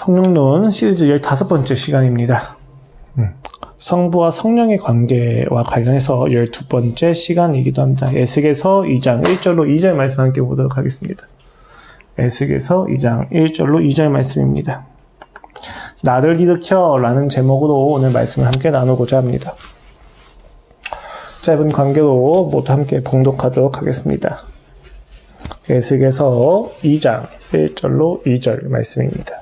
성령론 시리즈 15번째 시간입니다. 성부와 성령의 관계와 관련해서 12번째 시간이기도 합니다. 에스겔서 2장 1절로 2절 말씀 함께 보도록 하겠습니다. 에스겔서 2장 1절로 2절 말씀입니다. 나를 일으켜 라는 제목으로 오늘 말씀을 함께 나누고자 합니다. 짧은 관계로 모두 함께 봉독하도록 하겠습니다. 에스겔서 2장 1절로 2절 말씀입니다.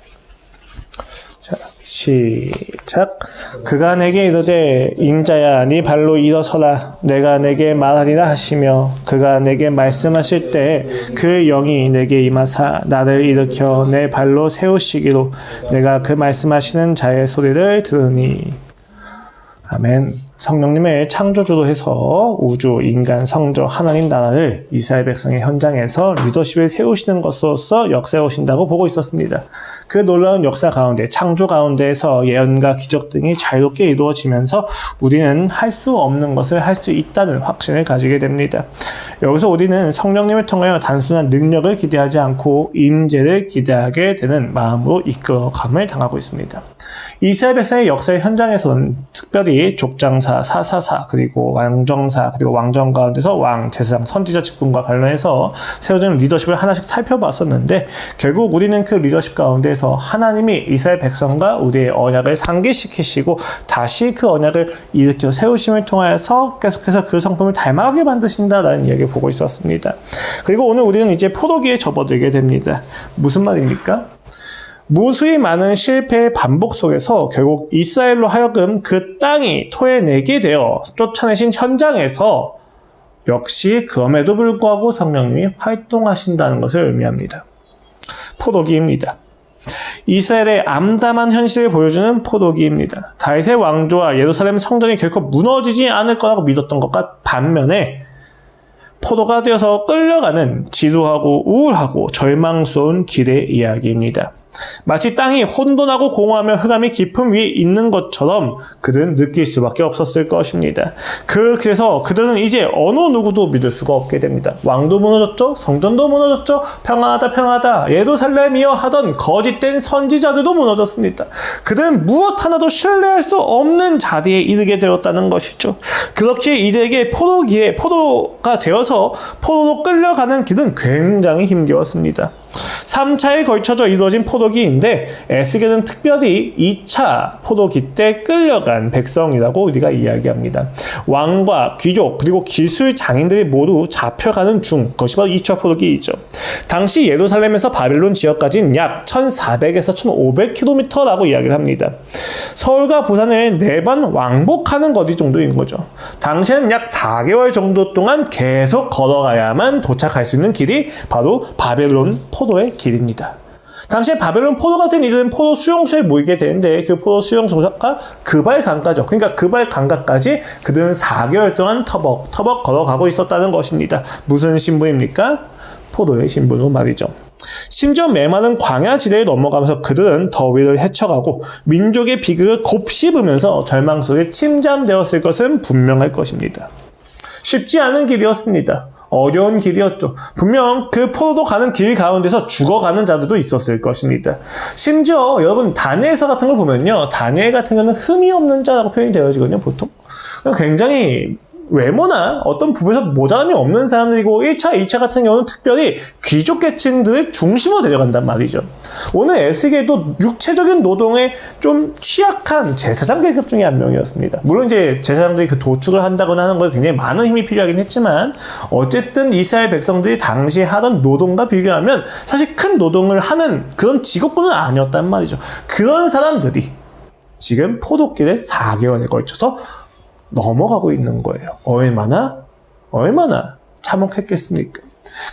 자, 시작. 그가 내게 이르되 인자야 네 발로 일어서라 내가 내게 말하리라 하시며 그가 내게 말씀하실 때 그 영이 내게 임하사 나를 일으켜 내 발로 세우시기로 내가 그 말씀하시는 자의 소리를 들으니. 아멘. 성령님의 창조주로 해서 우주, 인간, 성조, 하나님 나라를 이스라엘 백성의 현장에서 리더십을 세우시는 것으로서 역사해 오신다고 보고 있었습니다. 그 놀라운 역사 가운데, 창조 가운데에서 예언과 기적 등이 자유롭게 이루어지면서 우리는 할 수 없는 것을 할 수 있다는 확신을 가지게 됩니다. 여기서 우리는 성령님을 통하여 단순한 능력을 기대하지 않고 임재를 기대하게 되는 마음으로 이끌어감을 당하고 있습니다. 이스라엘 백성의 역사의 현장에서는 특별히 족장사, 사사사, 그리고 왕정사, 그리고 왕정 가운데서 왕, 제사장, 선지자 직분과 관련해서 세워지는 리더십을 하나씩 살펴봤었는데 결국 우리는 그 리더십 가운데서 하나님이 이스라엘 백성과 우리의 언약을 상기시키시고 다시 그 언약을 일으켜 세우심을 통하여서 계속해서 그 성품을 닮아가게 만드신다라는 이야기를 보고 있었습니다. 그리고 오늘 우리는 이제 포도기에 접어들게 됩니다. 무슨 말입니까? 무수히 많은 실패의 반복 속에서 결국 이스라엘로 하여금 그 땅이 토해내게 되어 쫓아내신 현장에서 역시 그럼에도 불구하고 성령님이 활동하신다는 것을 의미합니다. 포도기입니다. 이스라엘의 암담한 현실을 보여주는 포도기입니다. 다윗의 왕조와 예루살렘 성전이 결코 무너지지 않을 거라고 믿었던 것과 반면에 포도가 되어서 끌려가는 지루하고 우울하고 절망스러운 길의 이야기입니다. 마치 땅이 혼돈하고 공허하며 흑암이 깊음 위에 있는 것처럼 그들은 느낄 수밖에 없었을 것입니다. 그래서 그들은 이제 어느 누구도 믿을 수가 없게 됩니다. 왕도 무너졌죠. 성전도 무너졌죠. 평안하다 평안하다 예루살렘이여 하던 거짓된 선지자들도 무너졌습니다. 그들은 무엇 하나도 신뢰할 수 없는 자리에 이르게 되었다는 것이죠. 그렇게 이들에게 포도가 되어서 포도로 끌려가는 길은 굉장히 힘겨웠습니다. 3차에 걸쳐져 이루어진 포도기인데 에스겔은 특별히 2차 포도기 때 끌려간 백성이라고 우리가 이야기합니다. 왕과 귀족 그리고 기술 장인들이 모두 잡혀가는 중 그것이 바로 2차 포도기이죠. 당시 예루살렘에서 바벨론 지역까지는 약 1400에서 1500km라고 이야기를 합니다. 서울과 부산을 4번 왕복하는 거리 정도인 거죠. 당시에는 약 4개월 정도 동안 계속 걸어가야만 도착할 수 있는 길이 바로 바벨론 포도의 길입니다. 당시에 바벨론 포도가 된 이들은 포도 수용소에 모이게 되는데 그 포도 수용소가 그발 강가죠. 그러니까 그발 강가까지 그들은 4개월 동안 터벅터벅 걸어가고 있었다는 것입니다. 무슨 신분입니까? 포도의 신분으로 말이죠. 심지어 메마른 광야 지대에 넘어가면서 그들은 더위를 헤쳐가고 민족의 비극을 곱씹으면서 절망 속에 침잠되었을 것은 분명할 것입니다. 쉽지 않은 길이었습니다. 어려운 길이었죠. 분명 그 포도도 가는 길 가운데서 죽어가는 자들도 있었을 것입니다. 심지어 여러분 다니엘서 같은 걸 보면요. 다니엘 같은 경우는 흠이 없는 자라고 표현이 되어지거든요. 보통. 굉장히 외모나 어떤 부분에서 모자람이 없는 사람들이고 1차, 2차 같은 경우는 특별히 귀족 계층들을 중심으로 데려간단 말이죠. 오늘 에스겔도 육체적인 노동에 좀 취약한 제사장 계급 중에 한 명이었습니다. 물론 이제 제사장들이 그 도축을 한다거나 하는 거에 굉장히 많은 힘이 필요하긴 했지만 어쨌든 이스라엘 백성들이 당시 하던 노동과 비교하면 사실 큰 노동을 하는 그런 직업군은 아니었단 말이죠. 그런 사람들이 지금 포도길에 4개월에 걸쳐서 넘어가고 있는 거예요. 얼마나 참혹했겠습니까?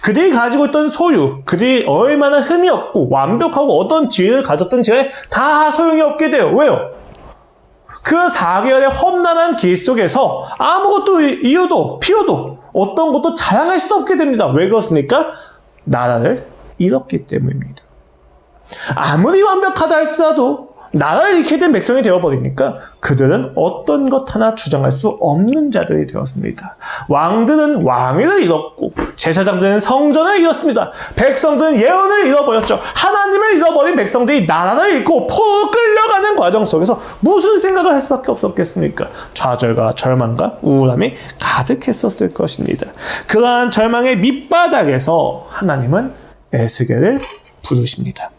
그들이 가지고 있던 소유, 그들이 얼마나 흠이 없고 완벽하고 어떤 지혜를 가졌던 지혜에 다 소용이 없게 돼요. 왜요? 그 4개월의 험난한 길 속에서 아무것도 이유도 필요도 어떤 것도 자랑할 수 없게 됩니다. 왜 그렇습니까? 나라를 잃었기 때문입니다. 아무리 완벽하다 할지라도 나라를 잃게 된 백성이 되어버리니까 그들은 어떤 것 하나 주장할 수 없는 자들이 되었습니다. 왕들은 왕위를 잃었고 제사장들은 성전을 잃었습니다. 백성들은 예언을 잃어버렸죠. 하나님을 잃어버린 백성들이 나라를 잃고 포로 끌려가는 과정 속에서 무슨 생각을 할 수밖에 없었겠습니까? 좌절과 절망과 우울함이 가득했었을 것입니다. 그러한 절망의 밑바닥에서 하나님은 에스겔을 부르십니다.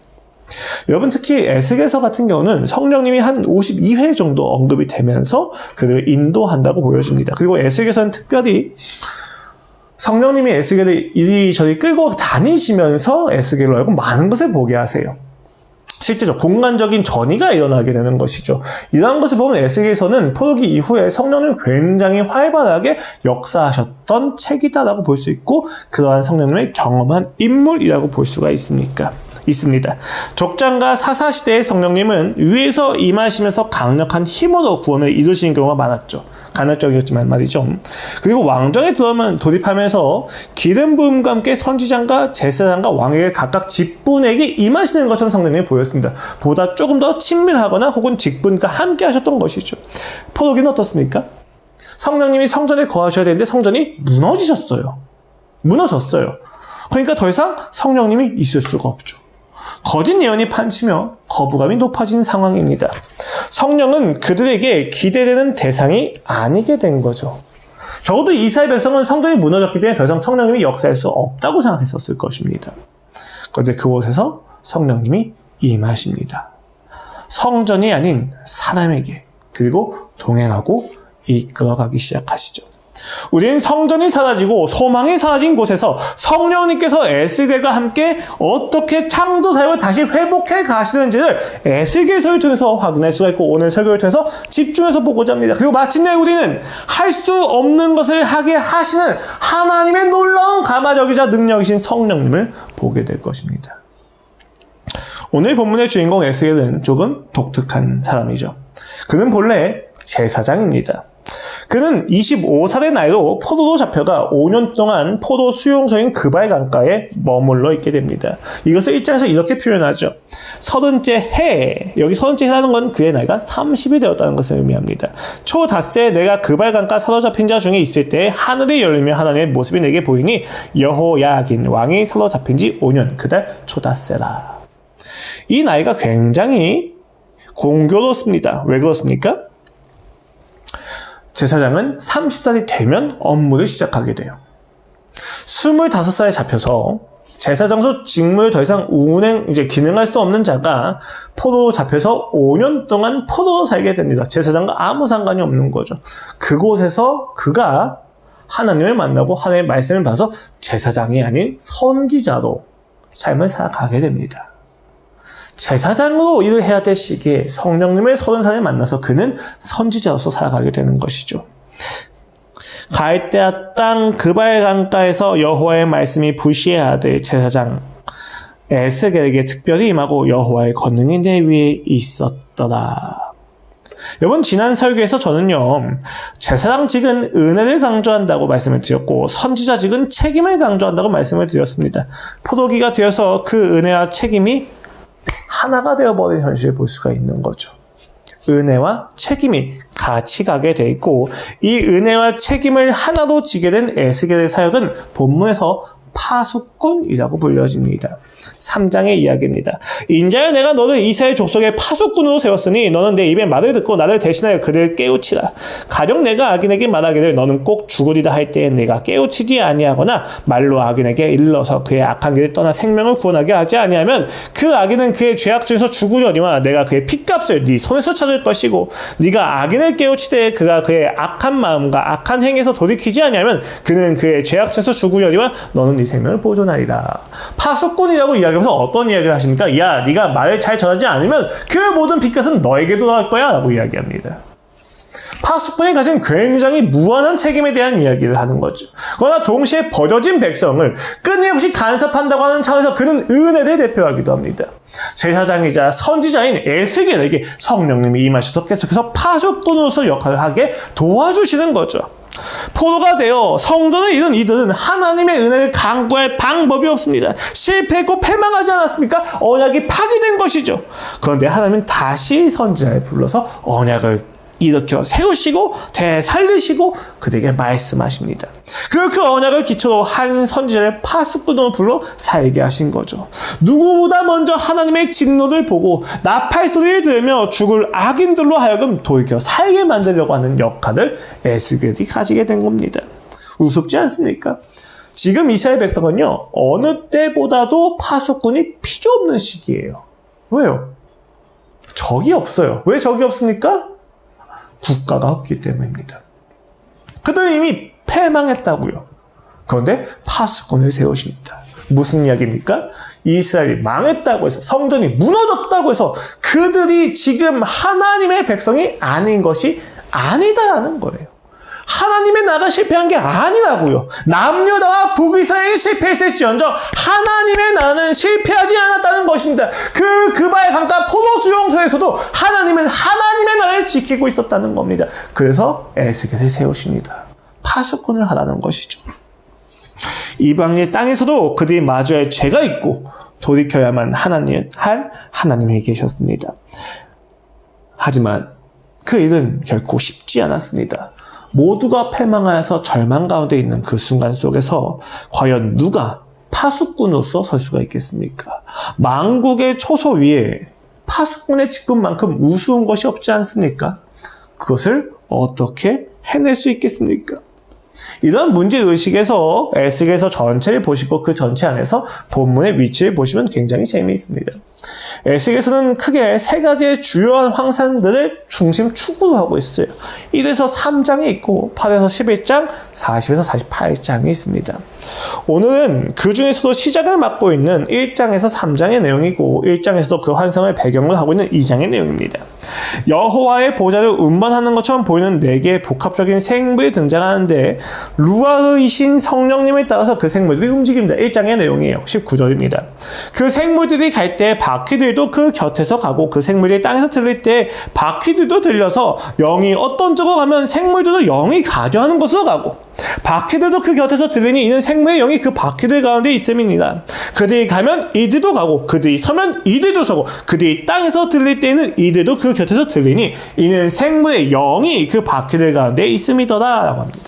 여러분, 특히 에스겔서 같은 경우는 성령님이 한 52회 정도 언급이 되면서 그들을 인도한다고 보여집니다. 그리고 에스겔서는 특별히 성령님이 에스겔을 이리저리 끌고 다니시면서 에스겔로 하여금 많은 것을 보게 하세요. 실제로 공간적인 전이가 일어나게 되는 것이죠. 이러한 것을 보면 에스겔서는 포로기 이후에 성령님 굉장히 활발하게 역사하셨던 책이다라고 볼 수 있고 그러한 성령님을 경험한 인물이라고 볼 수가 있습니다. 족장과 사사시대의 성령님은 위에서 임하시면서 강력한 힘으로 구원을 이루시는 경우가 많았죠. 간헐적이었지만 말이죠. 그리고 왕정에 돌입하면서 기름 부음과 함께 선지장과 제사장과 왕에게 각각 직분에게 임하시는 것처럼 성령님이 보였습니다. 보다 조금 더 친밀하거나 혹은 직분과 함께 하셨던 것이죠. 포로기는 어떻습니까? 성령님이 성전에 거하셔야 되는데 성전이 무너졌어요. 그러니까 더 이상 성령님이 있을 수가 없죠. 거짓 예언이 판치며 거부감이 높아진 상황입니다. 성령은 그들에게 기대되는 대상이 아니게 된 거죠. 적어도 이스라엘 백성은 성전이 무너졌기 때문에 더 이상 성령님이 역사할 수 없다고 생각했었을 것입니다. 그런데 그곳에서 성령님이 임하십니다. 성전이 아닌 사람에게 그리고 동행하고 이끌어가기 시작하시죠. 우리는 성전이 사라지고 소망이 사라진 곳에서 성령님께서 에스겔과 함께 어떻게 창조 사역을 다시 회복해 가시는지를 에스겔서를 통해서 확인할 수가 있고 오늘 설교를 통해서 집중해서 보고자 합니다. 그리고 마침내 우리는 할 수 없는 것을 하게 하시는 하나님의 놀라운 가마적이자 능력이신 성령님을 보게 될 것입니다. 오늘 본문의 주인공 에스겔은 조금 독특한 사람이죠. 그는 본래 제사장입니다. 그는 25살의 나이로 포로로 잡혀가 5년 동안 포로 수용소인 그발 강가에 머물러 있게 됩니다. 이것을 1장에서 이렇게 표현하죠. 30째 해, 여기 30째 해라는 건 그의 나이가 30이 되었다는 것을 의미합니다. 초닷새 내가 그발 강가 사로잡힌 자 중에 있을 때 하늘이 열리며 하나님의 모습이 내게 보이니 여호야긴 왕이 사로잡힌 지 5년 그달 초닷새라. 이 나이가 굉장히 공교롭습니다. 왜 그렇습니까? 제사장은 30살이 되면 업무를 시작하게 돼요. 25살에 잡혀서 제사장소 직무를 더 이상 기능할 수 없는 자가 포로로 잡혀서 5년 동안 포로로 살게 됩니다. 제사장과 아무 상관이 없는 거죠. 그곳에서 그가 하나님을 만나고 하나님의 말씀을 받아서 제사장이 아닌 선지자로 삶을 살아가게 됩니다. 제사장으로 일을 해야 될 시기에 성령님을 30살에 만나서 그는 선지자로서 살아가게 되는 것이죠. 갈대아 땅 그발 강가에서 여호와의 말씀이 부시하되 제사장 에스겔에게 특별히 임하고 여호와의 권능이 내 위에 있었더라. 여러분, 지난 설교에서 저는요, 제사장직은 은혜를 강조한다고 말씀을 드렸고 선지자직은 책임을 강조한다고 말씀을 드렸습니다. 포로기가 되어서 그 은혜와 책임이 하나가 되어버린 현실을 볼 수가 있는 거죠. 은혜와 책임이 같이 가게 돼 있고 이 은혜와 책임을 하나로 지게 된 에스겔의 사역은 본문에서 파수꾼이라고 불려집니다. 3장의 이야기입니다. 인자여 내가 너를 이스라엘 족속의 파수꾼으로 세웠으니 너는 내 입의 말을 듣고 나를 대신하여 그들을 깨우치라. 가령 내가 악인에게 말하기를 너는 꼭 죽으리라 할 때에 내가 깨우치지 아니하거나 말로 악인에게 일러서 그의 악한 길을 떠나 생명을 구원하게 하지 아니하면 그 악인은 그의 죄악 중에서 죽으려니와 내가 그의 핏값을 네 손에서 찾을 것이고 네가 악인을 깨우치되 그가 그의 악한 마음과 악한 행에서 돌이키지 아니하면 그는 그의 죄악 중에서 죽으려니와 너는 네 생명을 보존하리라. 파수꾼이라고 이야기하면서 어떤 이야기를 하십니까? 야, 네가 말을 잘 전하지 않으면 그 모든 빚값은 너에게 돌아갈 거야 라고 이야기합니다. 파수꾼이 가진 굉장히 무한한 책임에 대한 이야기를 하는 거죠. 그러나 동시에 버려진 백성을 끊임없이 간섭한다고 하는 차원에서 그는 은혜를 대표하기도 합니다. 제사장이자 선지자인 에스겔에게 성령님이 임하셔서 계속해서 파수꾼으로서 역할을 하게 도와주시는 거죠. 포로가 되어 성전을 잃은 이들은 하나님의 은혜를 간구할 방법이 없습니다. 실패했고 패망하지 않았습니까? 언약이 파기된 것이죠. 그런데 하나님은 다시 선지자를 불러서 언약을 일으켜 세우시고 되살리시고 그들에게 말씀하십니다. 그리고 그 언약을 기초로 한 선지자를 파수꾼으로 불러 살게 하신 거죠. 누구보다 먼저 하나님의 진노를 보고 나팔 소리를 들으며 죽을 악인들로 하여금 돌이켜 살게 만들려고 하는 역할을 에스겔이 가지게 된 겁니다. 우습지 않습니까? 지금 이스라엘 백성은요, 어느 때보다도 파수꾼이 필요 없는 시기예요. 왜요? 적이 없어요. 왜 적이 없습니까? 국가가 없기 때문입니다. 그들은 이미 패망했다고요. 그런데 파수꾼을 세우십니다. 무슨 이야기입니까? 이스라엘이 망했다고 해서, 성전이 무너졌다고 해서 그들이 지금 하나님의 백성이 아닌 것이 아니다라는 거예요. 하나님의 나라가 실패한 게 아니라고요. 남유다와 북이스라엘이 실패했을지언정 하나님의 나라는 실패하지 않았다는 것입니다. 그발 강가 포도 수용소에서도 하나님은 하나님의 나라를 지키고 있었다는 겁니다. 그래서 에스겔을 세우십니다. 파수꾼을 하라는 것이죠. 이방의 땅에서도 그들이 마주할 죄가 있고 돌이켜야만 하나님이 계셨습니다. 하지만 그 일은 결코 쉽지 않았습니다. 모두가 패망하여서 절망 가운데 있는 그 순간 속에서 과연 누가 파수꾼으로서 설 수가 있겠습니까? 만국의 초소 위에 파수꾼의 직분만큼 우스운 것이 없지 않습니까? 그것을 어떻게 해낼 수 있겠습니까? 이런 문제의식에서 에스겔서 전체를 보시고 그 전체 안에서 본문의 위치를 보시면 굉장히 재미있습니다. 에스겔서는 크게 세 가지의 주요한 황산들을 중심 축으로 하고 있어요. 1에서 3장이 있고 8에서 11장, 40에서 48장이 있습니다. 오늘은 그 중에서도 시작을 맡고 있는 1장에서 3장의 내용이고 1장에서도 그 환상을 배경으로 하고 있는 2장의 내용입니다. 여호와의 보좌를 운반하는 것처럼 보이는 4개의 복합적인 생물이 등장하는데 루아흐이신 성령님에 따라서 그 생물들이 움직입니다. 1장의 내용이에요. 19절입니다. 그 생물들이 갈 때 바퀴들도 그 곁에서 가고 그 생물이 땅에서 들릴 때 바퀴들도 들려서 영이 어떤 쪽으로 가면 생물들도 영이 가려 하는 곳으로 가고 바퀴들도 그 곁에서 들리니 이는 생물의 영이 그 바퀴들 가운데 있음이니라. 그들이 가면 이들도 가고 그들이 서면 이들도 서고 그들이 땅에서 들릴 때에는 이들도 그 곁에서 들리니 이는 생물의 영이 그 바퀴들 가운데 있음이더라 라고 합니다.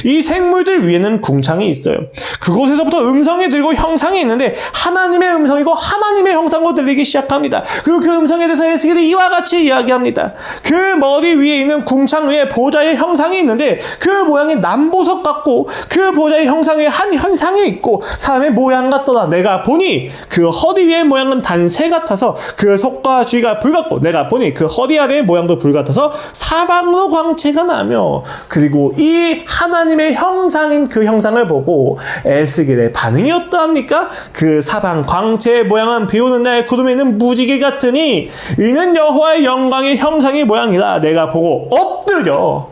이 생물들 위에는 궁창이 있어요. 그곳에서부터 음성이 들고 형상이 있는데 하나님의 음성이고 하나님의 형상으로 들리기 시작합니다. 그리고 그 음성에 대해서 에스겔이 이와 같이 이야기합니다. 그 머리 위에 있는 궁창 위에 보좌의 형상이 있는데 그 모양이 남보석 같고 그 보좌의 형상에 한 현상이 있고 사람의 모양 같더라. 내가 보니 그 허리 위의 모양은 단새 같아서 그 속과 쥐가 불 같고 내가 보니 그 허리 아래의 모양도 불 같아서 사방으로 광채가 나며 그리고 이 하나님의 형상인 그 형상을 보고 에스겔의 반응이 어떠합니까? 그 사방 광채의 모양은 비오는 날 구름에 있는 무지개 같으니 이는 여호와의 영광의 형상의 모양이라. 내가 보고 엎드려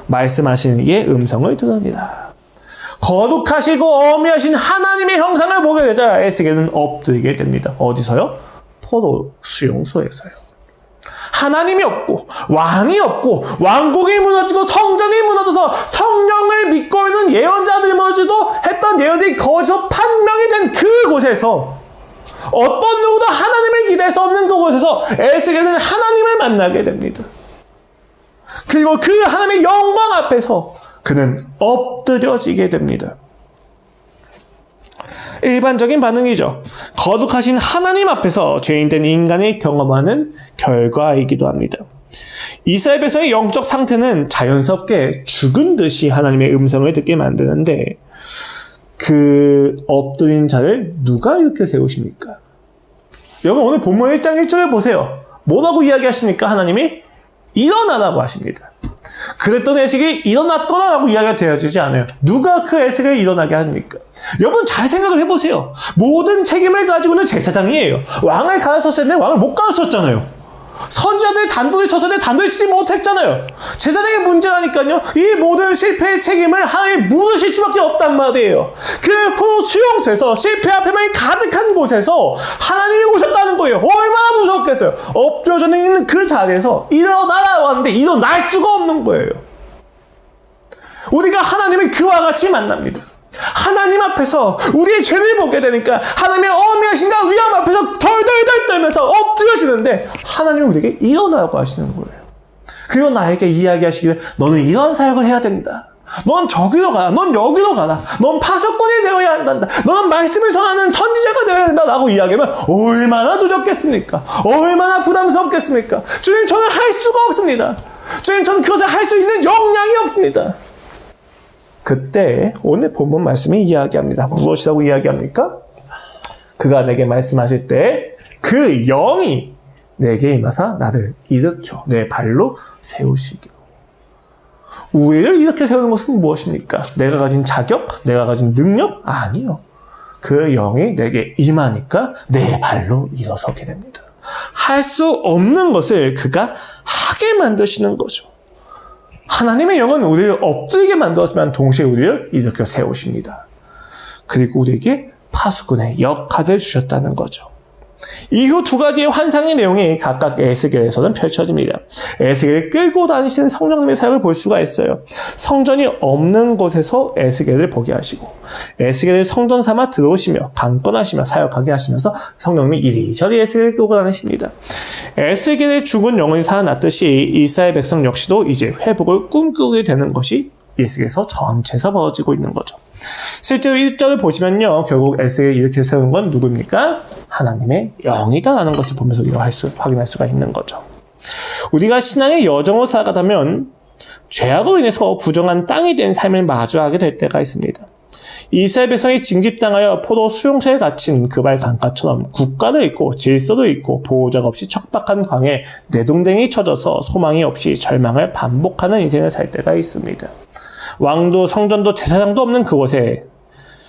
말씀하시는 이의 음성을 들으니라. 거룩하시고 어미하신 하나님의 형상을 보게 되자 에스겔은 엎드리게 됩니다. 어디서요? 포로 수용소에서요. 하나님이 없고 왕이 없고 왕국이 무너지고 성전이 무너져서 성령을 믿고 있는 예언자들마저도 했던 예언들이 거기서 판명이 된 그곳에서 어떤 누구도 하나님을 기대할 수 없는 그곳에서 에스겔은 하나님을 만나게 됩니다. 그리고 그 하나님의 영광 앞에서 그는 엎드려지게 됩니다. 일반적인 반응이죠. 거룩하신 하나님 앞에서 죄인된 인간이 경험하는 결과이기도 합니다. 이스라엘 백성의 영적 상태는 자연스럽게 죽은 듯이 하나님의 음성을 듣게 만드는데 그 엎드린 자를 누가 이렇게 세우십니까? 여러분 오늘 본문 1장 1절을 보세요. 뭐라고 이야기하십니까? 하나님이 일어나라고 하십니다. 그랬던 에스겔이 일어났더라 라고 이야기가 되어지지 않아요. 누가 그 에스겔을 일어나게 합니까? 여러분 잘 생각을 해보세요. 모든 책임을 가지고는 제사장이에요. 왕을 가르쳤을 때 왕을 못 가르쳤잖아요. 선지자들 단도를 쳤을 때 단도를 치지 못했잖아요. 제사장의 문제라니까요. 이 모든 실패의 책임을 하나님이 물으실 수밖에 없단 말이에요. 그 포로 수용소에서 실패와 패망이 가득한 곳에서 하나님이 오셨다는 거예요. 얼마나 무섭겠어요. 엎드려져 있는 그 자리에서 일어나라고 하는데 일어날 수가 없는 거예요. 우리가 하나님을 그와 같이 만납니다. 하나님 앞에서 우리의 죄를 보게 되니까 하나님의 어미하신가 위험 앞에서 덜덜덜 떨면서 엎드려지는데 하나님은 우리에게 일어나라고 하시는 거예요. 그리고 나에게 이야기하시기를 너는 이런 사역을 해야 된다. 넌 저기로 가라. 넌 여기로 가라. 넌 파수꾼이 되어야 한다. 너는 말씀을 전하는 선지자가 되어야 한다. 라고 이야기하면 얼마나 두렵겠습니까? 얼마나 부담스럽겠습니까? 주님, 저는 할 수가 없습니다. 주님, 저는 그것을 할 수 있는 역량이 없습니다. 그때 오늘 본문 말씀이 이야기합니다. 무엇이라고 이야기합니까? 그가 내게 말씀하실 때 그 영이 내게 임하사 나를 일으켜 내 발로 세우시기로. 우리를 이렇게 세우는 것은 무엇입니까? 내가 가진 자격? 내가 가진 능력? 아니요. 그 영이 내게 임하니까 내 발로 일어서게 됩니다. 할 수 없는 것을 그가 하게 만드시는 거죠. 하나님의 영은 우리를 엎드리게 만들었지만 동시에 우리를 일으켜 세우십니다. 그리고 우리에게 파수꾼의 역할을 주셨다는 거죠. 이후 두 가지의 환상의 내용이 각각 에스겔에서는 펼쳐집니다. 에스겔을 끌고 다니시는 성령님의 사역을 볼 수가 있어요. 성전이 없는 곳에서 에스겔을 보게 하시고 에스겔을 성전 삼아 들어오시며 강권하시며 사역하게 하시면서 성령님이 이리저리 에스겔을 끌고 다니십니다. 에스겔의 죽은 영혼이 살아났듯이 이스라엘 백성 역시도 이제 회복을 꿈꾸게 되는 것이 에스겔에서 전체에서 벌어지고 있는 거죠. 실제로 1절을 보시면요, 결국 에스겔을 일으켜 세운 건 누구입니까? 하나님의 영이다라는 것을 보면서 우리가 확인할 수가 있는 거죠. 우리가 신앙의 여정으로 살아가다면 죄악으로 인해서 부정한 땅이 된 삶을 마주하게 될 때가 있습니다. 이스라엘 백성이 징집당하여 포로 수용소에 갇힌 그발 강가처럼 국가를 잃고 질서도 잃고 보호자가 없이 척박한 광에 내동댕이 쳐져서 소망이 없이 절망을 반복하는 인생을 살 때가 있습니다. 왕도 성전도 제사장도 없는 그곳에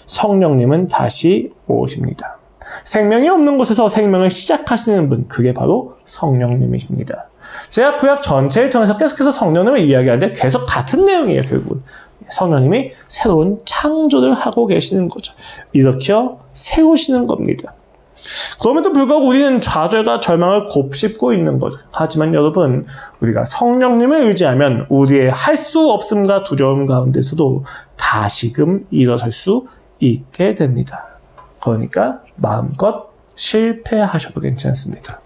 성령님은 다시 오십니다. 생명이 없는 곳에서 생명을 시작하시는 분, 그게 바로 성령님이십니다. 제가 구약 전체를 통해서 계속해서 성령님을 이야기하는데 계속 같은 내용이에요. 결국은 성령님이 새로운 창조를 하고 계시는 거죠. 일으켜 세우시는 겁니다. 그럼에도 불구하고 우리는 좌절과 절망을 곱씹고 있는 거죠. 하지만 여러분, 우리가 성령님을 의지하면 우리의 할 수 없음과 두려움 가운데서도 다시금 일어설 수 있게 됩니다. 그러니까 마음껏 실패하셔도 괜찮습니다.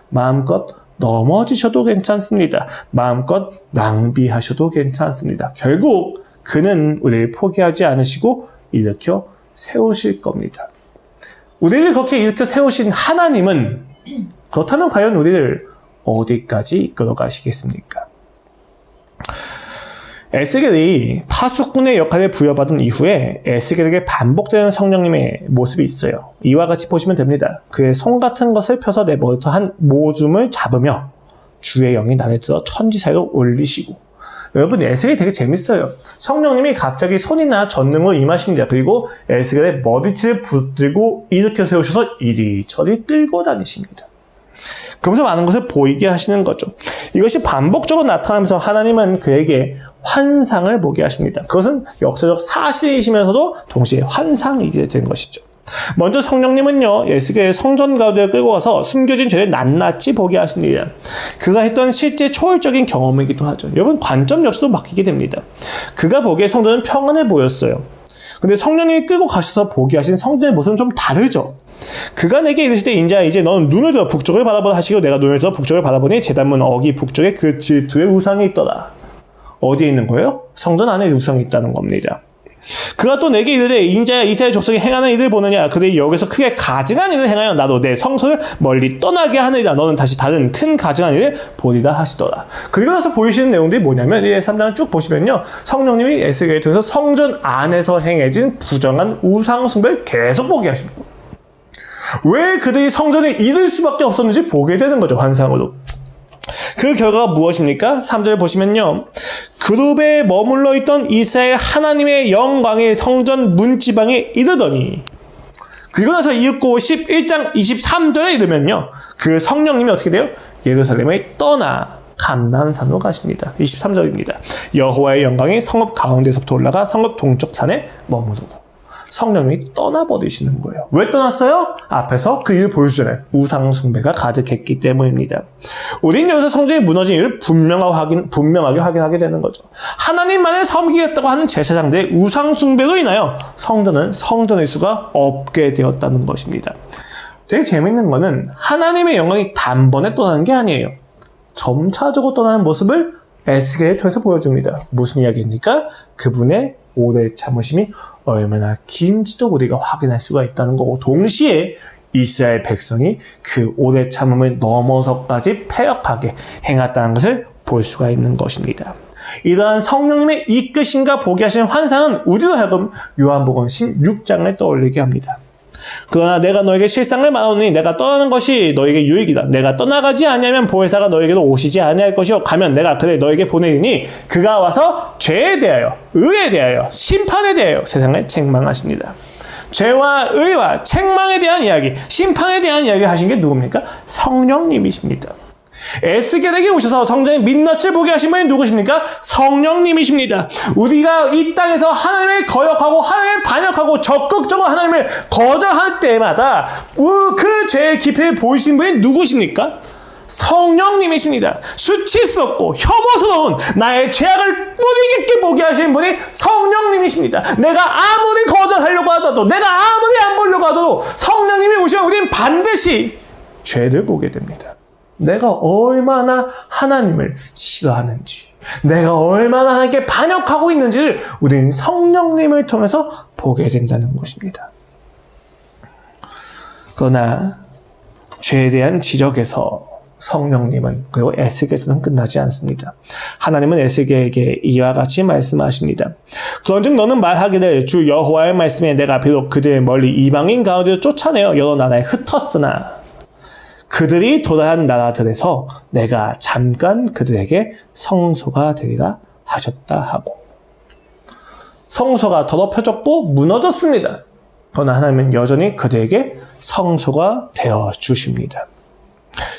마음껏 넘어지셔도 괜찮습니다. 마음껏 낭비하셔도 괜찮습니다. 결국 그는 우리를 포기하지 않으시고 일으켜 세우실 겁니다. 우리를 그렇게 일으켜 세우신 하나님은 그렇다면 과연 우리를 어디까지 이끌어 가시겠습니까? 에스겔이 파수꾼의 역할을 부여받은 이후에 에스겔에게 반복되는 성령님의 모습이 있어요. 이와 같이 보시면 됩니다. 그의 손 같은 것을 펴서 내 머리부터 한 모줌을 잡으며 주의 영이 나를 들어 천지 사이로 올리시고. 여러분, 에스겔이 되게 재밌어요. 성령님이 갑자기 손이나 전능으로 임하십니다. 그리고 에스겔의 머리채를 붙들고 일으켜 세우셔서 이리저리 끌고 다니십니다. 그러면서 많은 것을 보이게 하시는 거죠. 이것이 반복적으로 나타나면서 하나님은 그에게 환상을 보게 하십니다. 그것은 역사적 사실이시면서도 동시에 환상이게 된 것이죠. 먼저 성령님은요, 에스겔의 성전 가운데 끌고 가서 숨겨진 죄를 낱낱이 보게 하십니다. 그가 했던 실제 초월적인 경험이기도 하죠. 여러분, 관점 역시도 바뀌게 됩니다. 그가 보기에 성전은 평안해 보였어요. 근데 성령님이 끌고 가셔서 보게 하신 성전의 모습은 좀 다르죠. 그가 내게 이르시되 인자야, 이제 너는 눈을 들어 북쪽을 바라보라 하시고 내가 눈을 들어 북쪽을 바라보니 제단문 어기 북쪽에 그 질투의 우상이 있더라. 어디에 있는 거예요? 성전 안에 우상이 있다는 겁니다. 그가 또 내게 이르되 인자야, 이스라엘 족속이 행하는 일을 보느냐? 그들이 여기서 크게 가증한 일을 행하여 나도 내 성소를 멀리 떠나게 하느니라. 너는 다시 다른 큰 가증한 일을 보리라 하시더라. 그리고 나서 보이시는 내용들이 뭐냐면 1, 3장을 쭉 보시면요, 성령님이 에스겔을 통해서 성전 안에서 행해진 부정한 우상 숭배를 계속 보게 하십니다. 왜 그들이 성전에 이를 수밖에 없었는지 보게 되는 거죠, 환상으로. 그 결과가 무엇입니까? 3절 보시면요, 그룹에 머물러 있던 이스라엘 하나님의 영광이 성전 문지방에 이르더니, 그리고 나서 이윽고 11장 23절에 이르면요, 그 성령님이 어떻게 돼요? 예루살렘을 떠나 감람산으로 가십니다. 23절입니다. 여호와의 영광이 성읍 가운데서부터 올라가 성읍 동쪽 산에 머무르고. 성령님이 떠나버리시는 거예요. 왜 떠났어요? 앞에서 그 이유를 보여주잖아요. 우상숭배가 가득했기 때문입니다. 우린 여기서 성전이 무너진 이유를 분명하게 확인하게 되는 거죠. 하나님만을 섬기겠다고 하는 제사장들의 우상숭배로 인하여 성전은 성전의 수가 없게 되었다는 것입니다. 되게 재밌는 거는 하나님의 영광이 단번에 떠나는 게 아니에요. 점차적으로 떠나는 모습을 에스겔을 통해서 보여줍니다. 무슨 이야기입니까? 그분의 오래 참으심이 얼마나 긴지도 우리가 확인할 수가 있다는 거고, 동시에 이스라엘 백성이 그 오래 참음을 넘어서까지 패역하게 행했다는 것을 볼 수가 있는 것입니다. 이러한 성령님의 이끄심과 보게 하시는 환상은 우리로 하여금 요한복음 16장을 떠올리게 합니다. 그러나 내가 너에게 실상을 말하노니 내가 떠나는 것이 너에게 유익이다. 내가 떠나가지 아니하면 보혜사가 너에게로 오시지 아니할 것이요 가면 내가 그를 너에게 보내리니 그가 와서 죄에 대하여 의에 대하여 심판에 대하여 세상을 책망하십니다. 죄와 의와 책망에 대한 이야기, 심판에 대한 이야기를 하신 게 누굽니까? 성령님이십니다. 에스겔에게 오셔서 성전의 민낯을 보게 하신 분이 누구십니까? 성령님이십니다. 우리가 이 땅에서 하나님을 거역하고 하나님을 반역하고 적극적으로 하나님을 거절할 때마다 그 죄의 깊이를 보이신 분이 누구십니까? 성령님이십니다. 수치스럽고 혐오스러운 나의 죄악을 뿌리 깊게 보게 하시는 분이 성령님이십니다. 내가 아무리 거절하려고 하더라도, 내가 아무리 안 보려고 하더라도 성령님이 오시면 우리는 반드시 죄를 보게 됩니다. 내가 얼마나 하나님을 싫어하는지, 내가 얼마나 하나님께 반역하고 있는지를 우리는 성령님을 통해서 보게 된다는 것입니다. 그러나 죄에 대한 지적에서 성령님은, 그리고 에스겔에서는 끝나지 않습니다. 하나님은 에스겔에게 이와 같이 말씀하십니다. 그런즉 너는 말하기를 주 여호와의 말씀에 내가 비록 그들을 멀리 이방인 가운데로 쫓아내어 여러 나라에 흩었으나 그들이 도달한 나라들에서 내가 잠깐 그들에게 성소가 되리라 하셨다 하고, 성소가 더럽혀졌고 무너졌습니다. 그러나 하나님은 여전히 그들에게 성소가 되어 주십니다.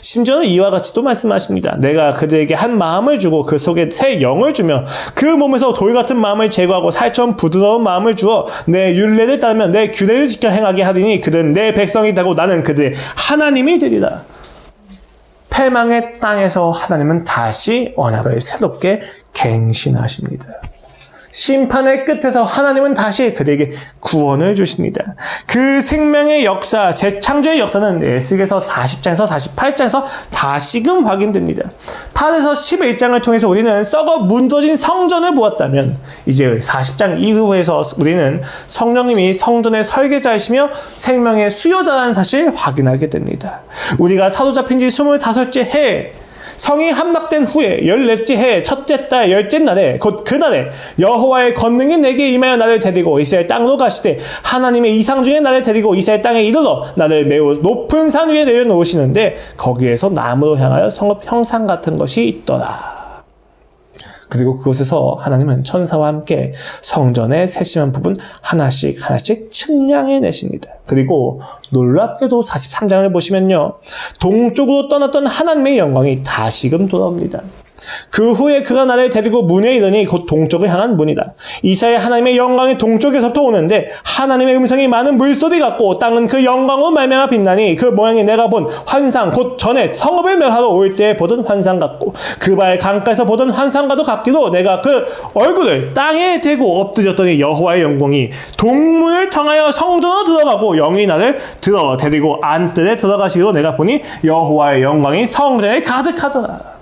심지어는 이와 같이 또 말씀하십니다. 내가 그들에게 한 마음을 주고 그 속에 새 영을 주며 그 몸에서 돌 같은 마음을 제거하고 살처럼 부드러운 마음을 주어 내 율례를 따르며 내 규례를 지켜 행하게 하리니 그들은 내 백성이 되고 나는 그들의 하나님이 되리라. 패망의 땅에서 하나님은 다시 언약을 새롭게 갱신하십니다. 심판의 끝에서 하나님은 다시 그들에게 구원을 주십니다. 그 생명의 역사, 재창조의 역사는 에스겔서 40장에서 48장에서 다시금 확인됩니다. 8에서 11장을 통해서 우리는 썩어 무너진 성전을 보았다면 이제 40장 이후에서 우리는 성령님이 성전의 설계자이시며 생명의 수요자라는 사실을 확인하게 됩니다. 우리가 사로잡힌 지 25째 해, 성이 함락된 후에 14째 해 첫째 달 10째 날에 곧 그날에 여호와의 권능이 내게 임하여 나를 데리고 이스라엘 땅으로 가시되 하나님의 이상 중에 나를 데리고 이스라엘 땅에 이르러 나를 매우 높은 산 위에 내려놓으시는데 거기에서 나무로 향하여 성읍 형상 같은 것이 있더라. 그리고 그곳에서 하나님은 천사와 함께 성전의 세심한 부분 하나씩 측량해 내십니다. 그리고 놀랍게도 43장을 보시면요, 동쪽으로 떠났던 하나님의 영광이 다시금 돌아옵니다. 그 후에 그가 나를 데리고 문에 이르니 곧 동쪽을 향한 문이다. 이사야 하나님의 영광이 동쪽에서부터 오는데 하나님의 음성이 많은 물소리 같고 땅은 그 영광으로 말미암아 빛나니 그 모양이 내가 본 환상 곧 전에 성읍을 멸하러 올 때 보던 환상 같고 그 바의 강가에서 보던 환상과도 같기도 내가 그 얼굴을 땅에 대고 엎드렸더니 여호와의 영광이 동문을 통하여 성전으로 들어가고 영이 나를 데리고 안뜰에 들어가시기로 내가 보니 여호와의 영광이 성전에 가득하더라.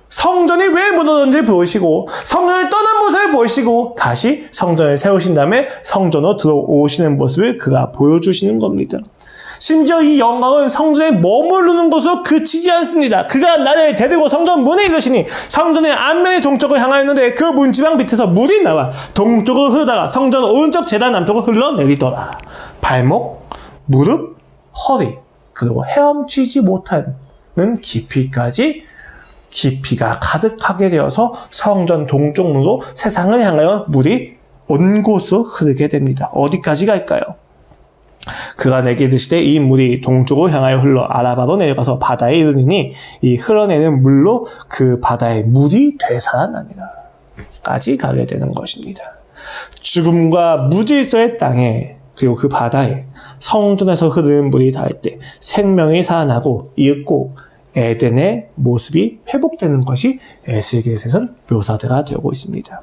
성전이 왜 무너졌는지 보시고 성전을 떠난 모습을 보시고 다시 성전을 세우신 다음에 성전으로 들어오시는 모습을 그가 보여주시는 겁니다. 심지어 이 영광은 성전에 머무르는 것으로 그치지 않습니다. 그가 나를 데리고 성전 문에 이르시니 성전의 앞면의 동쪽을 향하였는데 그 문지방 밑에서 물이 나와 동쪽으로 흐르다가 성전 오른쪽 제단 남쪽으로 흘러내리더라. 발목, 무릎, 허리, 그리고 헤엄치지 못하는 깊이가 가득하게 되어서 성전 동쪽 문으로 세상을 향하여 물이 온 곳으로 흐르게 됩니다. 어디까지 갈까요? 그가 내게 이르시되 이 물이 동쪽으로 향하여 흘러 아라바로 내려가서 바다에 이르니 이 흘러내는 물로 그 바다의 물이 되살아나니라 까지 가게 되는 것입니다. 죽음과 무질서의 땅에 그리고 그 바다에 성전에서 흐르는 물이 닿을 때 생명이 살아나고 이윽고 에덴의 모습이 회복되는 것이 에스겔에선 묘사가 되고 있습니다.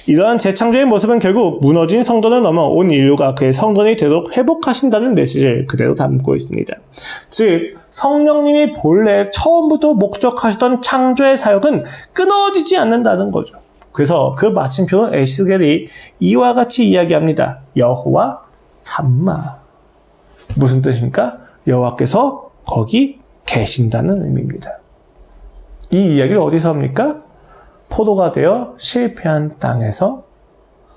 이러한 재창조의 모습은 결국 무너진 성전을 넘어 온 인류가 그의 성전이 되도록 회복하신다는 메시지를 그대로 담고 있습니다. 즉 성령님이 본래 처음부터 목적하시던 창조의 사역은 끊어지지 않는다는 거죠. 그래서 그 마침표는 에스겔이 이와 같이 이야기합니다. 여호와 삼마. 무슨 뜻입니까? 여호와께서 거기 계신다는 의미입니다. 이 이야기를 어디서 합니까? 포도가 되어 실패한 땅에서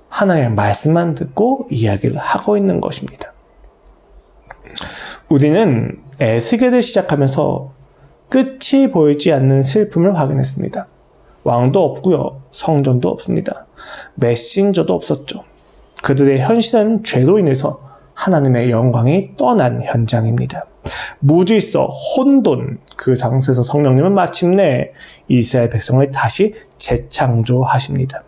하나님의 말씀만 듣고 이야기를 하고 있는 것입니다. 우리는 에스겔을 시작하면서 끝이 보이지 않는 슬픔을 확인했습니다. 왕도 없고요. 성전도 없습니다. 메신저도 없었죠. 그들의 현실은 죄로 인해서 하나님의 영광이 떠난 현장입니다. 무질서, 혼돈, 그 장소에서 성령님은 마침내 이스라엘 백성을 다시 재창조하십니다.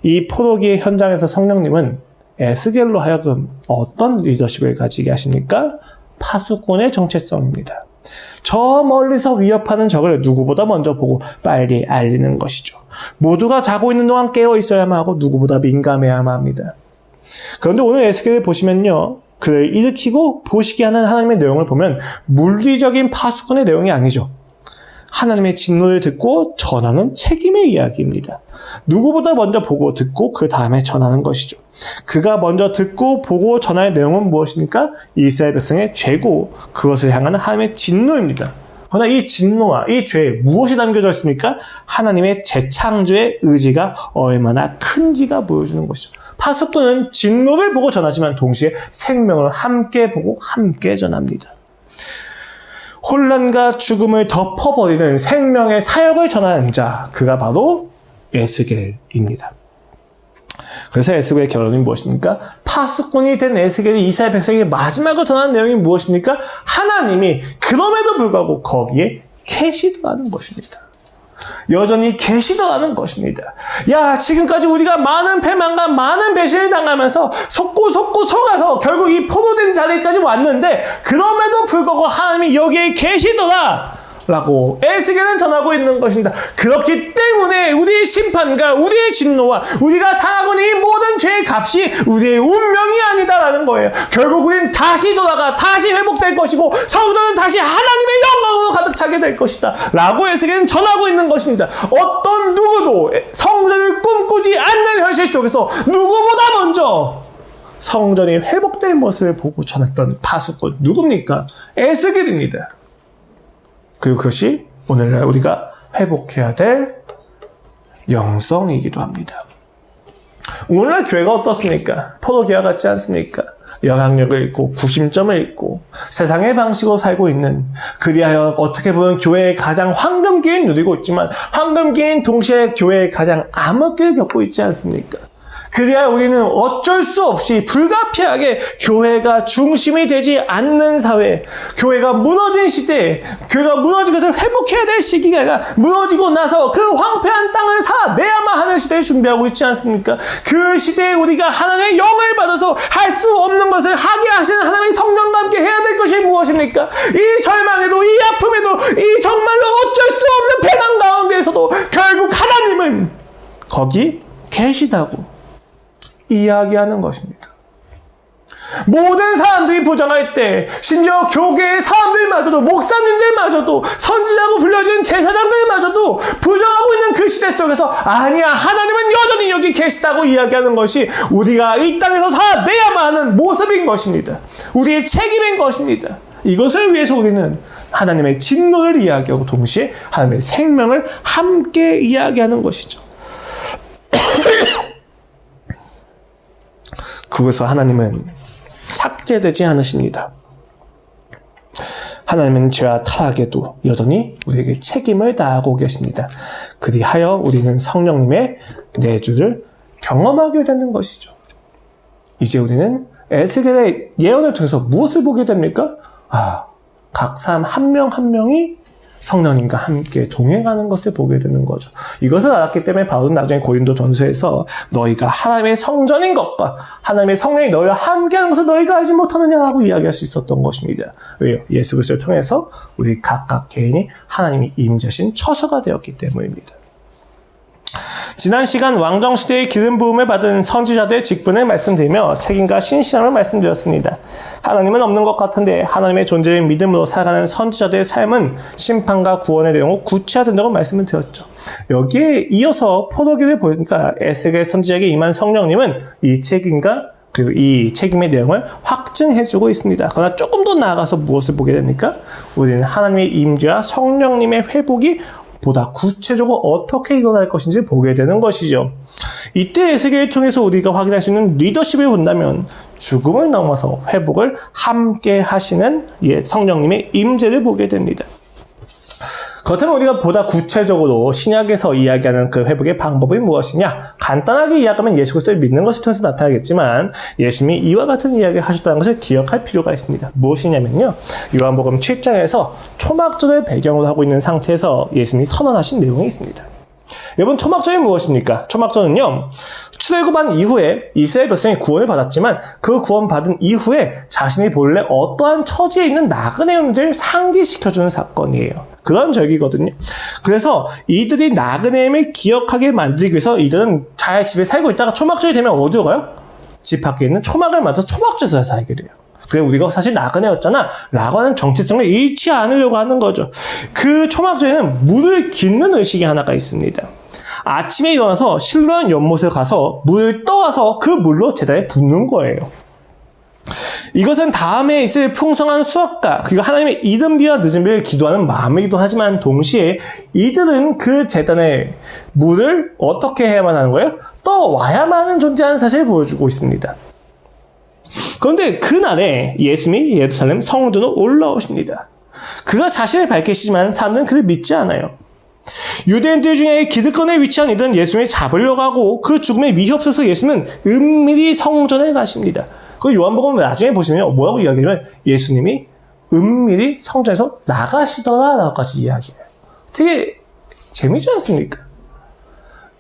이 포로기의 현장에서 성령님은 에스겔로 하여금 어떤 리더십을 가지게 하십니까? 파수꾼의 정체성입니다. 저 멀리서 위협하는 적을 누구보다 먼저 보고 빨리 알리는 것이죠. 모두가 자고 있는 동안 깨어 있어야만 하고 누구보다 민감해야만 합니다. 그런데 오늘 에스겔을 보시면요. 그를 일으키고 보시게 하는 하나님의 내용을 보면 물리적인 파수꾼의 내용이 아니죠. 하나님의 진노를 듣고 전하는 책임의 이야기입니다. 누구보다 먼저 보고 듣고 그 다음에 전하는 것이죠. 그가 먼저 듣고 보고 전할 내용은 무엇입니까? 이스라엘 백성의 죄고 그것을 향하는 하나님의 진노입니다. 그러나 이 진노와 이 죄에 무엇이 담겨져 있습니까? 하나님의 재창조의 의지가 얼마나 큰지가 보여주는 것이죠. 파수꾼은 진노를 보고 전하지만 동시에 생명을 함께 보고 함께 전합니다. 혼란과 죽음을 덮어버리는 생명의 사역을 전하는 자, 그가 바로 에스겔입니다. 그래서 에스겔의 결론이 무엇입니까? 파수꾼이 된 에스겔이 이스라엘 백성에게 마지막으로 전하는 내용이 무엇입니까? 하나님이 그럼에도 불구하고 거기에 계시더라는 것입니다. 여전히 계시더라는 것입니다. 야, 지금까지 우리가 많은 패망과 많은 배신을 당하면서 속고 속아서 결국 이 포로된 자리까지 왔는데 그럼에도 불구하고 하나님이 여기에 계시더라 라고 에스겔은 전하고 있는 것입니다. 그렇기 때문에 우리의 심판과 우리의 진노와 우리가 당하고 있는 이 모든 죄의 값이 우리의 운명이 아니다라는 거예요. 결국 우리는 다시 돌아가 다시 회복될 것이고 성전은 다시 하나님의 영광으로 가득 차게 될 것이다 라고 에스겔은 전하고 있는 것입니다. 어떤 누구도 성전을 꿈꾸지 않는 현실 속에서 누구보다 먼저 성전이 회복될 모습을 보고 전했던 파수꾼 누굽니까? 에스겔입니다. 그리고 그것이 오늘날 우리가 회복해야 될 영성이기도 합니다. 오늘날 교회가 어떻습니까? 포도기와 같지 않습니까? 영향력을 잃고 구심점을 잃고 세상의 방식으로 살고 있는, 그리하여 어떻게 보면 교회의 가장 황금기를 누리고 있지만 황금기인 동시에 교회의 가장 암흑기를 겪고 있지 않습니까? 그래야 우리는 어쩔 수 없이 불가피하게 교회가 중심이 되지 않는 사회, 교회가 무너진 시대에, 교회가 무너진 것을 회복해야 될 시기가 아니라 무너지고 나서 그 황폐한 땅을 살아내야만 하는 시대를 준비하고 있지 않습니까? 그 시대에 우리가 하나님의 영을 받아서 할 수 없는 것을 하게 하시는 하나님의 성령과 함께 해야 될 것이 무엇입니까? 이 절망에도, 이 아픔에도, 이 정말로 어쩔 수 없는 배낭 가운데에서도 결국 하나님은 거기 계시다고 이야기하는 것입니다. 모든 사람들이 부정할 때, 심지어 교계의 사람들마저도, 목사님들마저도, 선지자고 불려진 제사장들마저도 부정하고 있는 그 시대 속에서 아니야, 하나님은 여전히 여기 계시다고 이야기하는 것이 우리가 이 땅에서 살아내야만 하는 모습인 것입니다. 우리의 책임인 것입니다. 이것을 위해서 우리는 하나님의 진노를 이야기하고 동시에 하나님의 생명을 함께 이야기하는 것이죠. 그것에서 하나님은 삭제되지 않으십니다. 하나님은 죄와 타락에도 여전히 우리에게 책임을 다하고 계십니다. 그리하여 우리는 성령님의 내주를 경험하게 되는 것이죠. 이제 우리는 에스겔의 예언을 통해서 무엇을 보게 됩니까? 각 사람 한 명 한 명이 성령님과 함께 동행하는 것을 보게 되는 거죠. 이것을 알았기 때문에 바울은 나중에 고린도 전서에서 너희가 하나님의 성전인 것과 하나님의 성령이 너희와 함께하는 것을 너희가 알지 못하느냐라고 이야기할 수 있었던 것입니다. 왜요? 예수 그리스도를 통해서 우리 각각 개인이 하나님이 임재하신 처소가 되었기 때문입니다. 지난 시간 왕정시대의 기름 부음을 받은 선지자들의 직분을 말씀드리며 책임과 신실함을 말씀드렸습니다. 하나님은 없는 것 같은데 하나님의 존재를 믿음으로 살아가는 선지자들의 삶은 심판과 구원의 내용을 구체화된다고 말씀을 드렸죠. 여기에 이어서 포도기를 보니까 에스겔 선지자에게 임한 성령님은 이 책임과 그리고 이 책임의 내용을 확증해주고 있습니다. 그러나 조금 더 나아가서 무엇을 보게 됩니까? 우리는 하나님의 임재와 성령님의 회복이 보다 구체적으로 어떻게 일어날 것인지 보게 되는 것이죠. 이때 에스겔을 통해서 우리가 확인할 수 있는 리더십을 본다면 죽음을 넘어서 회복을 함께 하시는 성령님의 임재를 보게 됩니다. 그렇다면 우리가 보다 구체적으로 신약에서 이야기하는 그 회복의 방법이 무엇이냐? 간단하게 이야기하면 예수 그리스도를 믿는 것을 통해서 나타나겠지만 예수님이 이와 같은 이야기를 하셨다는 것을 기억할 필요가 있습니다. 무엇이냐면요. 요한복음 7장에서 초막절을 배경으로 하고 있는 상태에서 예수님이 선언하신 내용이 있습니다. 여러분, 초막절이 무엇입니까? 초막절은요, 출애굽한 이후에 이스라엘 백성이 구원을 받았지만 그 구원받은 이후에 자신이 본래 어떠한 처지에 있는 나그네인지를 상기시켜주는 사건이에요. 그런 절기거든요. 그래서 이들이 나그네임을 기억하게 만들기 위해서 이들은 잘 집에 살고 있다가 초막절이 되면 어디로 가요? 집 밖에 있는 초막을 만들어서 초막절에서 살게 돼요. 그래, 우리가 사실 나그네였잖아 라고 하는 정체성을 잃지 않으려고 하는 거죠. 그 초막절에는 물을 깃는 의식이 하나가 있습니다. 아침에 일어나서 실로한 연못에 가서 물을 떠와서 그 물로 제단에 붓는 거예요. 이것은 다음에 있을 풍성한 수확과 그리고 하나님의 이른 비와 늦은 비를 기도하는 마음이기도 하지만 동시에 이들은 그 제단에 물을 어떻게 해야만 하는 거예요? 떠와야만 하는 존재하는 사실을 보여주고 있습니다. 그런데 그날에 예수님이 예루살렘 성전으로 올라오십니다. 그가 자신을 밝히시지만 사람들은 그를 믿지 않아요. 유대인들 중에 기득권에 위치한 이들은 예수님을 잡으려고 하고 그 죽음에 미흡해서 예수님은 은밀히 성전에 가십니다. 그 요한복음 나중에 보시면 뭐라고 이야기하냐면 예수님이 은밀히 성전에서 나가시더라라고까지 이야기해요. 되게 재미지 않습니까?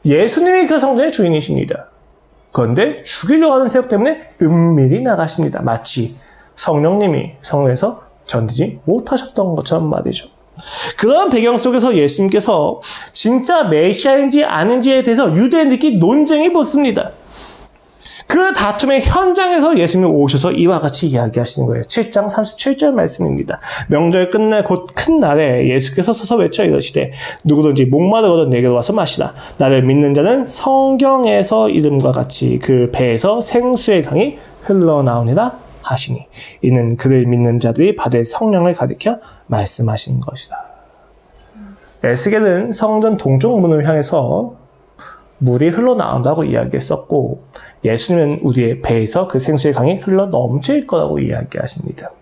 예수님이 그 성전의 주인이십니다. 그런데 죽이려고 하는 세력 때문에 은밀히 나가십니다. 마치 성령님이 성전에서 견디지 못하셨던 것처럼 말이죠. 그런 배경 속에서 예수님께서 진짜 메시아인지 아닌지에 대해서 유대인들끼리 논쟁이 붙습니다. 그 다툼의 현장에서 예수님이 오셔서 이와 같이 이야기하시는 거예요. 7장 37절 말씀입니다. 명절 끝날 곧 큰 날에 예수께서 서서 외쳐 이르시되 누구든지 목마르거든 내게로 와서 마시라. 나를 믿는 자는 성경에서 이름과 같이 그 배에서 생수의 강이 흘러나오니라 하시니 이는 그를 믿는 자들이 받을 성령을 가리켜 말씀하신 것이다. 에스겔은 성전 동쪽 문을 향해서 물이 흘러나온다고 이야기했었고 예수님은 우리의 배에서 그 생수의 강이 흘러 넘칠 거라고 이야기하십니다.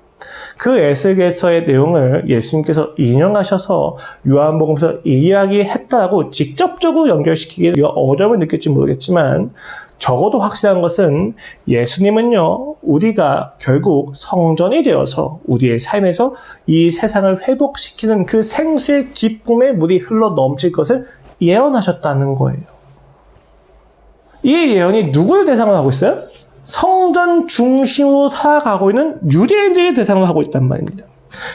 그 에스겔서의 내용을 예수님께서 인용하셔서 요한복음에서 이야기했다고 직접적으로 연결시키기가 어려움을 느낄지 모르겠지만 적어도 확실한 것은 예수님은요, 우리가 결국 성전이 되어서 우리의 삶에서 이 세상을 회복시키는 그 생수의 기쁨의 물이 흘러 넘칠 것을 예언하셨다는 거예요. 이 예언이 누구를 대상으로 하고 있어요? 성전 중심으로 살아가고 있는 유대인들을 대상으로 하고 있단 말입니다.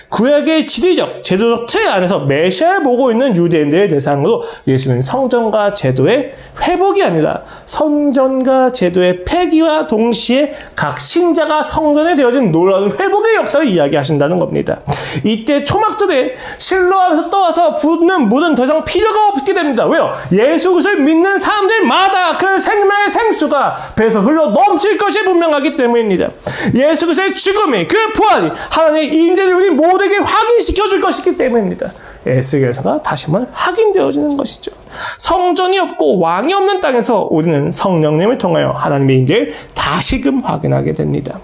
구약의 지리적, 제도적 틀 안에서 메시아를 보고 있는 유대인들의 대상으로 예수님은 성전과 제도의 회복이 아니라 성전과 제도의 폐기와 동시에 각 신자가 성전에 되어진 놀라운 회복의 역사를 이야기하신다는 겁니다. 이때 초막절에 실로암에서 떠와서 붓는 물은 더 이상 필요가 없게 됩니다. 왜요? 예수 그리스도를 믿는 사람들마다 그 생명의 생수가 배에서 흘러 넘칠 것이 분명하기 때문입니다. 예수 그리스도의 죽음이, 그 부활이 하나님의 임재를 우리 모두에게 확인시켜줄 것이기 때문입니다. 에스겔서가 다시 한번 확인되어지는 것이죠. 성전이 없고 왕이 없는 땅에서 우리는 성령님을 통하여 하나님의 임재를 다시금 확인하게 됩니다.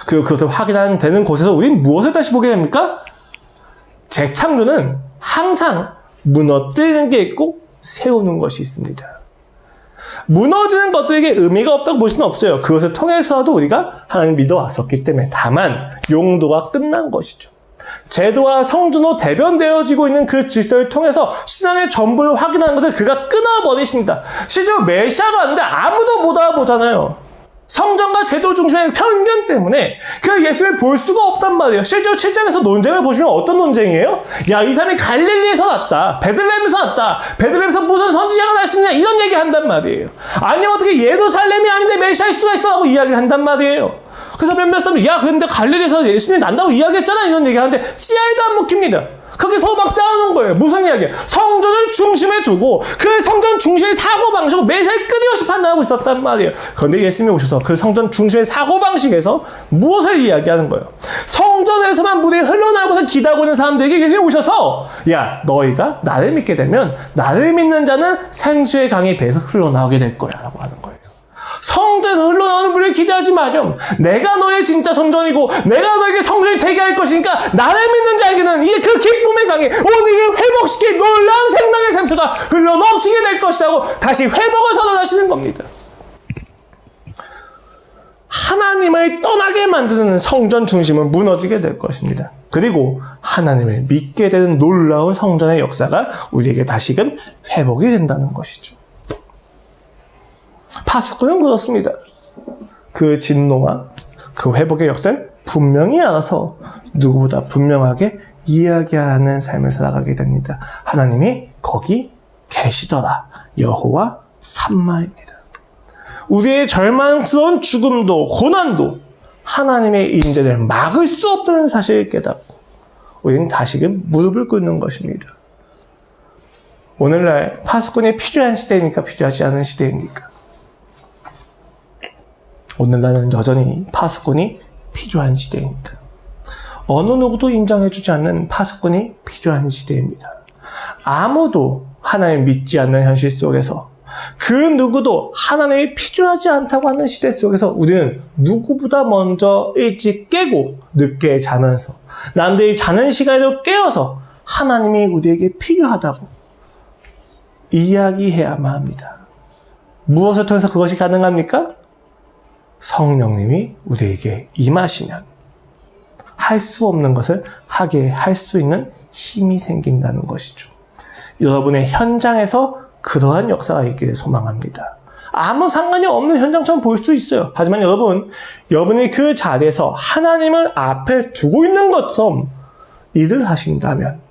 그리고 그것을 확인하는 되는 곳에서 우리는 무엇을 다시 보게 됩니까? 재창조는 항상 무너뜨리는 게 있고 세우는 것이 있습니다. 무너지는 것들에게 의미가 없다고 볼 수는 없어요. 그것을 통해서도 우리가 하나님을 믿어왔었기 때문에. 다만 용도가 끝난 것이죠. 제도와 성전으로 대변되어지고 있는 그 질서를 통해서 신앙의 전부를 확인하는 것을 그가 끊어버리십니다. 실제로 메시아가 왔는데 아무도 못 알아보잖아요. 성전과 제도 중심의 편견 때문에 그 예수를 볼 수가 없단 말이에요. 실제로 7장에서 논쟁을 보시면 어떤 논쟁이에요? 야, 이 사람이 갈릴리에서 났다. 베들레헴에서 났다. 베들레헴에서 무슨 선지자가 났습니다. 이런 얘기 한단 말이에요. 아니 어떻게 예루살렘이 아닌데 메시아일 수가 있어? 하고 이야기를 한단 말이에요. 그래서 몇몇 사람이 야 근데 갈릴리에서 예수님이 난다고 이야기했잖아. 이런 얘기하는데 씨알도 안 먹힙니다. 거기서 막 싸우는 거예요. 무슨 이야기야? 성전을 중심에 두고 그 성전 중심의 사고방식으로 메시아를 끊임없이 판단하고 있었단 말이에요. 그런데 예수님이 오셔서 그 성전 중심의 사고방식에서 무엇을 이야기하는 거예요? 성전에서만 물이 흘러나오고서 기다고 있는 사람들에게 예수님이 오셔서 야 너희가 나를 믿게 되면 나를 믿는 자는 생수의 강에 배에서 흘러나오게 될 거야 라고 하는 거예요. 성전에서 흘러나오는 물을 기대하지 마렴. 내가 너의 진짜 성전이고 내가 너에게 성전이 되게 할 것이니까 나를 믿는 자에게는 이게 그 기쁨의 강에 오늘을 회복시킬 놀라운 생명의 샘수가 흘러넘치게 될 것이라고 다시 회복을 선언하시는 겁니다. 하나님을 떠나게 만드는 성전 중심은 무너지게 될 것입니다. 그리고 하나님을 믿게 되는 놀라운 성전의 역사가 우리에게 다시금 회복이 된다는 것이죠. 파수꾼은 그렇습니다. 그 진노와 그 회복의 역사를 분명히 알아서 누구보다 분명하게 이야기하는 삶을 살아가게 됩니다. 하나님이 거기 계시더라. 여호와 삼마입니다. 우리의 절망스러운 죽음도 고난도 하나님의 임재를 막을 수 없다는 사실을 깨닫고 우리는 다시금 무릎을 꿇는 것입니다. 오늘날 파수꾼이 필요한 시대입니까? 필요하지 않은 시대입니까? 오늘날은 여전히 파수꾼이 필요한 시대입니다. 어느 누구도 인정해주지 않는 파수꾼이 필요한 시대입니다. 아무도 하나님 믿지 않는 현실 속에서 그 누구도 하나님이 필요하지 않다고 하는 시대 속에서 우리는 누구보다 먼저 일찍 깨고 늦게 자면서 남들이 자는 시간에도 깨어서 하나님이 우리에게 필요하다고 이야기해야만 합니다. 무엇을 통해서 그것이 가능합니까? 성령님이 우리에게 임하시면 할 수 없는 것을 하게 할 수 있는 힘이 생긴다는 것이죠. 여러분의 현장에서 그러한 역사가 있기를 소망합니다. 아무 상관이 없는 현장처럼 보일 수 있어요. 하지만 여러분이 그 자리에서 하나님을 앞에 두고 있는 것처럼 일을 하신다면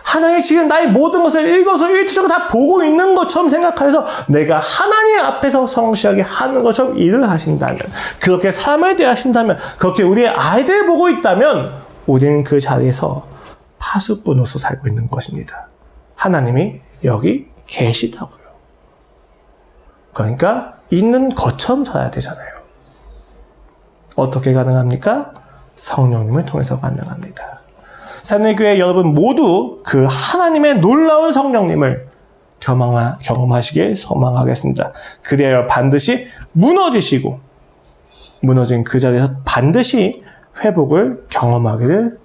하나님이 지금 나의 모든 것을 일거수일투족을 다 보고 있는 것처럼 생각해서 내가 하나님 앞에서 성실하게 하는 것처럼 일을 하신다면, 그렇게 삶을 대하신다면, 그렇게 우리의 아이들을 보고 있다면 우리는 그 자리에서 파수꾼으로서 살고 있는 것입니다. 하나님이 여기 계시다고요. 그러니까 있는 것처럼 살아야 되잖아요. 어떻게 가능합니까? 성령님을 통해서 가능합니다. 샘내교회 여러분 모두 그 하나님의 놀라운 성령님을 경험하시길 소망하겠습니다. 그래야 반드시 무너지시고 무너진 그 자리에서 반드시 회복을 경험하기를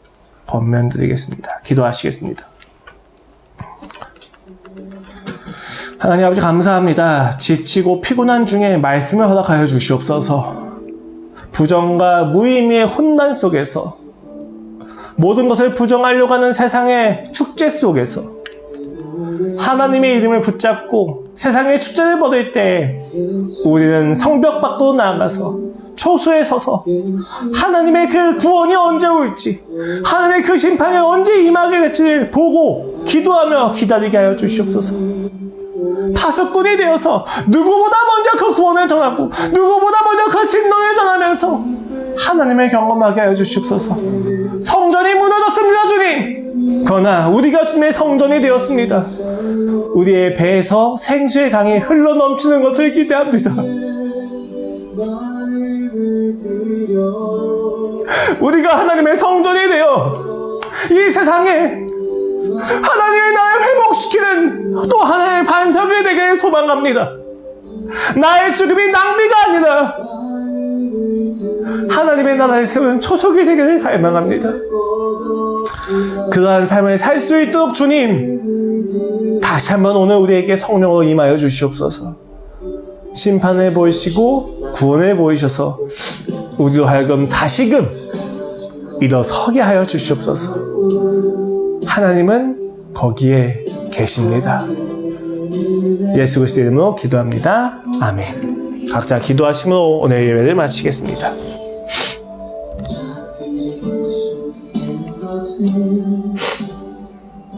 권면드리겠습니다. 기도하시겠습니다. 하나님 아버지 감사합니다. 지치고 피곤한 중에 말씀을 허락하여 주시옵소서. 부정과 무의미의 혼란 속에서 모든 것을 부정하려고 하는 세상의 축제 속에서 하나님의 이름을 붙잡고 세상의 축제를 벌일 때 우리는 성벽 밖으로 나아가서 초소에 서서 하나님의 그 구원이 언제 올지, 하나님의 그 심판이 언제 임하게 될지를 보고 기도하며 기다리게 하여 주시옵소서. 파수꾼이 되어서 누구보다 먼저 그 구원을 전하고 누구보다 먼저 그 진노를 전하면서 하나님을 경험하게 하여 주시옵소서. 성전이 무너졌습니다, 주님. 그러나 우리가 주님의 성전이 되었습니다. 우리의 배에서 생수의 강이 흘러넘치는 것을 기대합니다. 우리가 하나님의 성전이 되어 이 세상에 하나님의 나라를 회복시키는 또 하나의 반석이 되기를 소망합니다. 나의 죽음이 낭비가 아니라 하나님의 나라를 세우는 초석이 되기를 갈망합니다. 그러한 삶을 살 수 있도록 주님, 다시 한번 오늘 우리에게 성령으로 임하여 주시옵소서. 심판을 보이시고 구원을 보이셔서 우리로 하여금 다시금 일어서게 하여 주시옵소서. 하나님은 거기에 계십니다. 예수 그리스도의 이름으로 기도합니다. 아멘. 각자 기도하심으로 오늘 예배를 마치겠습니다.